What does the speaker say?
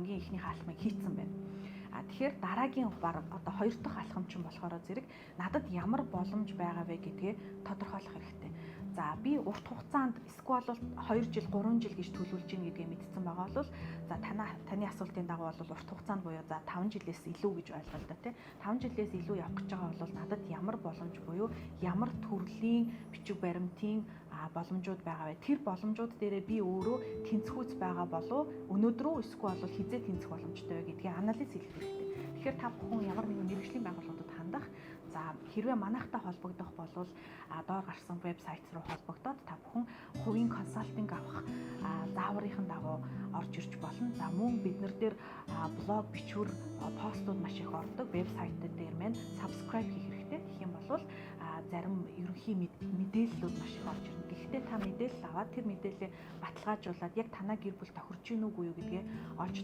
хамгийн ихний хаалхмыг хийцэн байна. Тэгэхээр дараагийн одоо хоёр дахь алхам чинь болохоор зэрэг надад ямар боломж байгаа вэ гэдгээ тодорхойлох хэрэгтэй. За би урт хугацаанд эсвэл бол 2 жил 3 жил гэж төлөвлөж гин гэдгээ мэдсэн байгаа бол за таны асуултын дагуу бол урт хугацаанд буюу за 5 жилээс илүү гэж ойлгоо л да тий. 5 жилээс илүү явах гэж байгаа бол надад ямар боломж буюу ямар төрлийн бичиг баримтын боломжууд байгаа вэ? Тэр боломжууд дээрээ би өөрөө тэнцвүүц байгаа болов өнөөдрөө эсвэл бол хизээ тэнцэх боломжтой вэ гэдгийг анализ хийх хэрэгтэй. Тэгэхээр та бүхэн ямар нэгэн мэргэжлийн байгууллагуудад хандах, за хэрвээ манайхтай холбогдох бол доор гарсан вебсайт руу холбогдоод та бүхэн хувийн консалтинг авах зааврынхан дагуу орж ирж болно. За мөн биднэр дээр блог, бичвэр, постууд маш их ордог. Вебсайтууд дээр маань subscribe хийх хэрэгтэй. Тэгэх юм бол зарим ерөнхий мэдээллүүд маш их орж ирнэ. Гэхдээ та мэдээлэл аваад тэр мэдээллээ баталгаажуулаад яг танаа гэр бүл тохирч гин үгүй юу гэдгээ олж